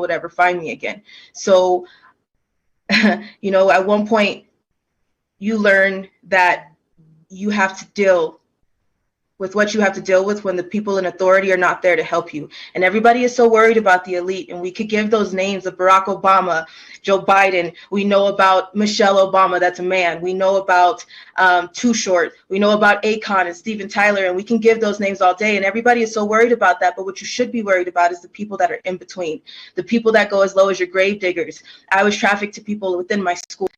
would ever find me again. So, you know, at one point you learn that you have to deal with what you have to deal with when the people in authority are not there to help you. And everybody is so worried about the elite. And we could give those names of Barack Obama, Joe Biden. We know about Michelle Obama, that's a man. We know about Too Short. We know about Akon and Steven Tyler. And we can give those names all day. And everybody is so worried about that. But what you should be worried about is the people that are in between, the people that go as low as your grave diggers. I was trafficked to people within my school.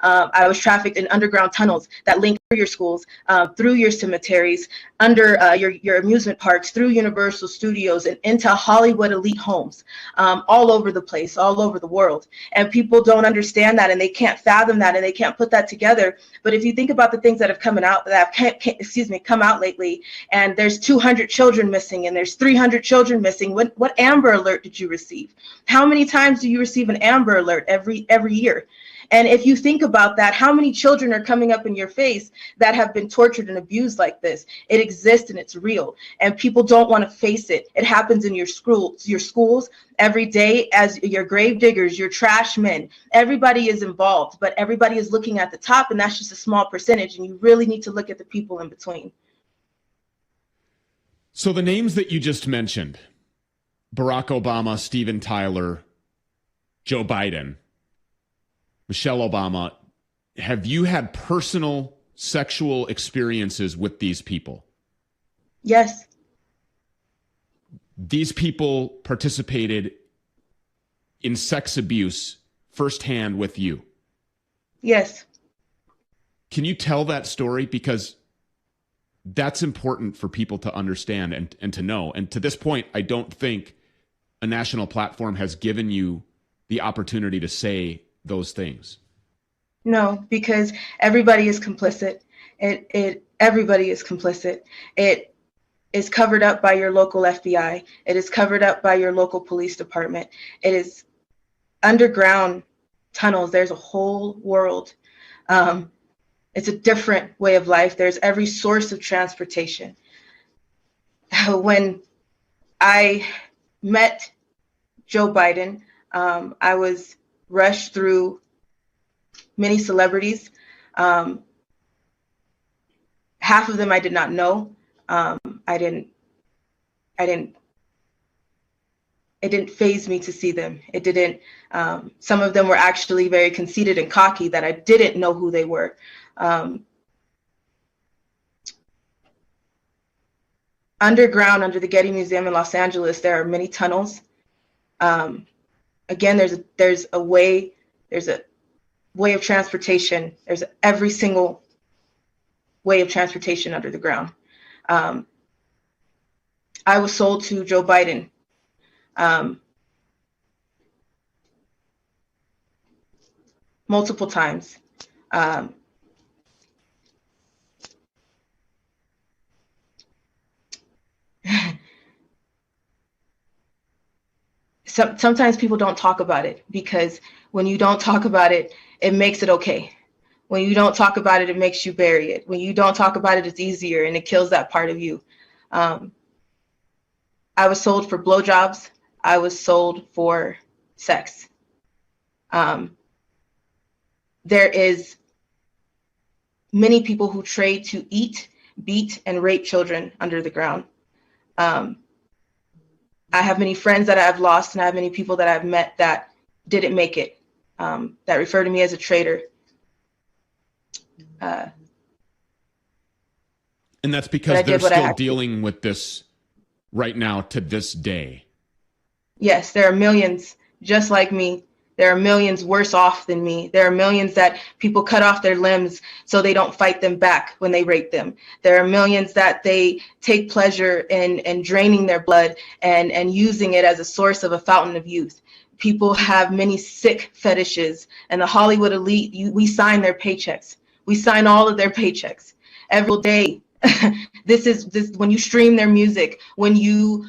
I was trafficked in underground tunnels that link through your schools, through your cemeteries, under your amusement parks, through Universal Studios, and into Hollywood elite homes, all over the place, all over the world. And people don't understand that, and they can't fathom that, and they can't put that together. But if you think about the things that have come out lately, and there's 200 children missing, and there's 300 children missing. What Amber Alert did you receive? How many times do you receive an Amber Alert every year? And if you think about that, how many children are coming up in your face that have been tortured and abused like this? It exists and it's real. And people don't want to face it. It happens in your schools every day as your grave diggers, your trash men. Everybody is involved, but everybody is looking at the top, and that's just a small percentage. And you really need to look at the people in between. So the names that you just mentioned, Barack Obama, Steven Tyler, Joe Biden, Michelle Obama, have you had personal sexual experiences with these people? Yes. These people participated in sex abuse firsthand with you? Yes. Can you tell that story? Because that's important for people to understand and to know. And to this point, I don't think a national platform has given you the opportunity to say those things. No, because everybody is complicit. Everybody is complicit. It is covered up by your local FBI. It is covered up by your local police department. It is underground tunnels. There's a whole world. It's a different way of life. There's every source of transportation. When I met Joe Biden, I was rushed through many celebrities. Half of them I did not know. It didn't faze me to see them. It didn't. Some of them were actually very conceited and cocky that I didn't know who they were. Underground, under the Getty Museum in Los Angeles, there are many tunnels. Again, there's a way of transportation. There's every single way of transportation under the ground. I was sold to Joe Biden. Multiple times. Sometimes people don't talk about it, because when you don't talk about it, it makes it okay. When you don't talk about it, it makes you bury it. When you don't talk about it, it's easier, and it kills that part of you. I was sold for blowjobs. I was sold for sex. There is many people who trade to eat, beat, and rape children under the ground. I have many friends that I've lost, and I have many people that I've met that didn't make it, that refer to me as a traitor. And that's because they're still dealing with this right now to this day. Yes, there are millions just like me. There are millions worse off than me. There are millions that people cut off their limbs so they don't fight them back when they rape them. There are millions that they take pleasure in draining their blood and using it as a source of a fountain of youth. People have many sick fetishes, and the Hollywood elite, we sign their paychecks. We sign all of their paychecks every day. This when you stream their music, when you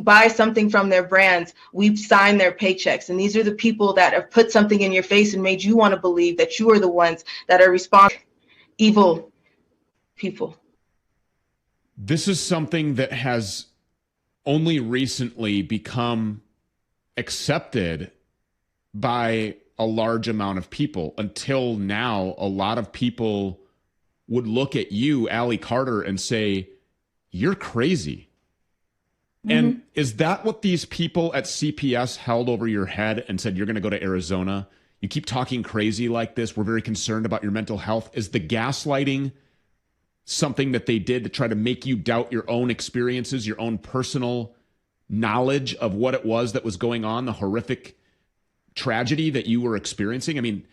buy something from their brands, we sign their paychecks. And these are the people that have put something in your face and made you want to believe that you are the ones that are responsible. Evil people. This is something that has only recently become accepted by a large amount of people. Until now, a lot of people would look at you, Allie Carter, and say, you're crazy. Mm-hmm. And is that what these people at CPS held over your head and said, you're going to go to Arizona? You keep talking crazy like this. We're very concerned about your mental health. Is the gaslighting something that they did to try to make you doubt your own experiences, your own personal knowledge of what it was that was going on, the horrific tragedy that you were experiencing? I mean,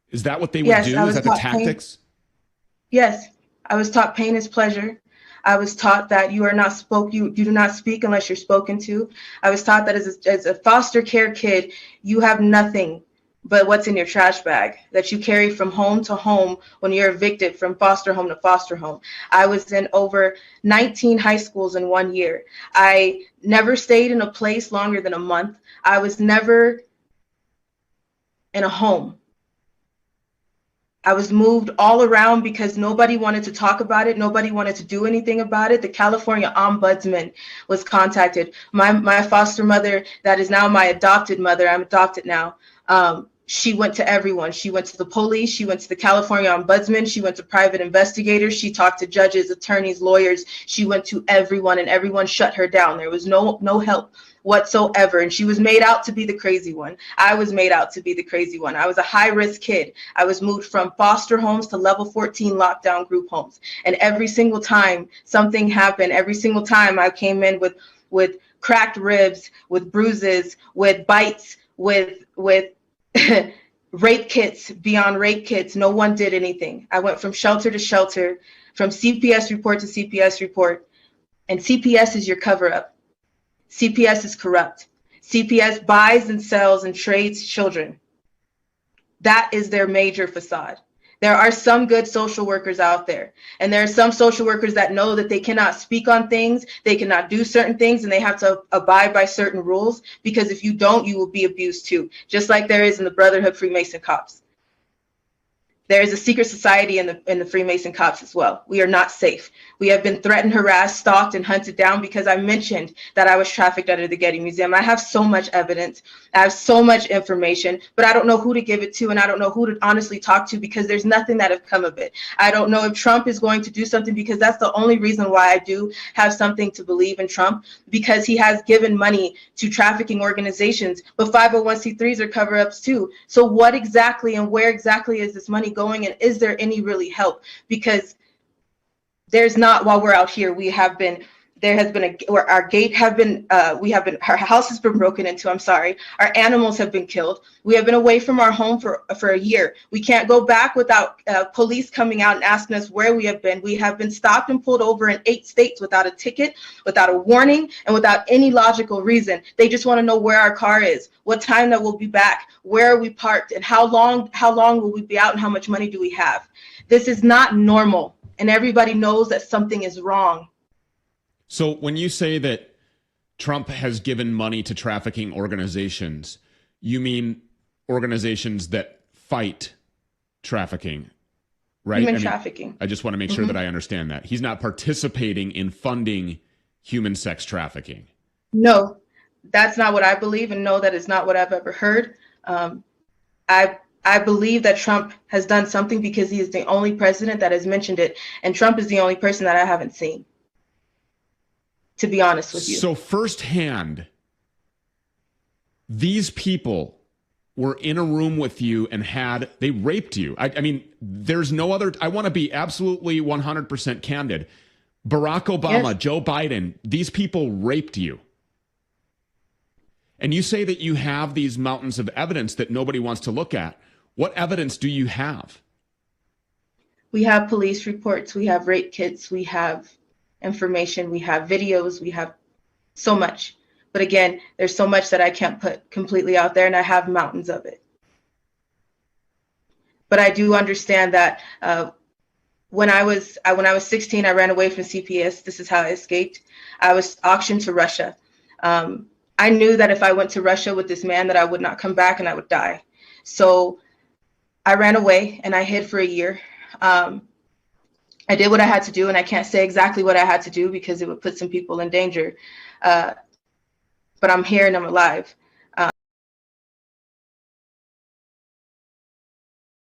is that what they would do? Is that the tactics? Yes. I was taught pain is pleasure. I was taught that you do not speak unless you're spoken to. I was taught that as a foster care kid, you have nothing but what's in your trash bag that you carry from home to home when you're evicted from foster home to foster home. I was in over 19 high schools in 1 year. I never stayed in a place longer than a month. I was never in a home. I was moved all around because nobody wanted to talk about it. Nobody wanted to do anything about it. The California Ombudsman was contacted. My foster mother, that is now my adopted mother, I'm adopted now. She went to everyone. She went to the police. She went to the California Ombudsman. She went to private investigators. She talked to judges, attorneys, lawyers. She went to everyone, and everyone shut her down. There was no help whatsoever. And she was made out to be the crazy one. I was made out to be the crazy one. I was a high-risk kid. I was moved from foster homes to level 14 lockdown group homes. And every single time something happened, every single time I came in with cracked ribs, with bruises, with bites, with rape kits beyond rape kits. No one did anything. I went from shelter to shelter, from CPS report to CPS report. And CPS is your cover-up. CPS is corrupt. CPS buys and sells and trades children. That is their major facade. There are some good social workers out there, and there are some social workers that know that they cannot speak on things, they cannot do certain things, and they have to abide by certain rules, because if you don't, you will be abused too, just like there is in the Brotherhood Freemason Cops. There is a secret society in the Freemason Cops as well. We are not safe. We have been threatened, harassed, stalked, and hunted down because I mentioned that I was trafficked under the Getty Museum. I have so much evidence. I have so much information, but I don't know who to give it to, and I don't know who to honestly talk to, because there's nothing that has come of it. I don't know if Trump is going to do something, because that's the only reason why I do have something to believe in Trump, because he has given money to trafficking organizations, but 501c3s are cover-ups too. So what exactly and where exactly is this money going, and is there any really help? Because there's not. While we're out here, our house has been broken into. I'm sorry. Our animals have been killed. We have been away from our home for a year. We can't go back without police coming out and asking us where we have been. We have been stopped and pulled over in 8 states without a ticket, without a warning, and without any logical reason. They just want to know where our car is, what time that we'll be back, where are we parked, and how long will we be out, and how much money do we have. This is not normal, and everybody knows that something is wrong. So when you say that Trump has given money to trafficking organizations, you mean organizations that fight trafficking, right? Human trafficking. I just want to make sure that I understand that. He's not participating in funding human sex trafficking. No, that's not what I believe, and no, that is not what I've ever heard. I believe that Trump has done something because he is the only president that has mentioned it, and Trump is the only person that I haven't seen, to be honest with you. So firsthand, these people were in a room with you and they raped you. I mean, there's no other, I want to be absolutely 100% candid. Barack Obama, yes. Joe Biden, these people raped you. And you say that you have these mountains of evidence that nobody wants to look at. What evidence do you have? We have police reports, we have rape kits, we have information, we have videos, we have so much. But again, there's so much that I can't put completely out there, and I have mountains of it. But I do understand that when I was 16, I ran away from CPS. This is how I escaped. I was auctioned to Russia. I knew that if I went to Russia with this man, that I would not come back and I would die. So I ran away and I hid for a year. I did what I had to do, and I can't say exactly what I had to do because it would put some people in danger. But I'm here and I'm alive.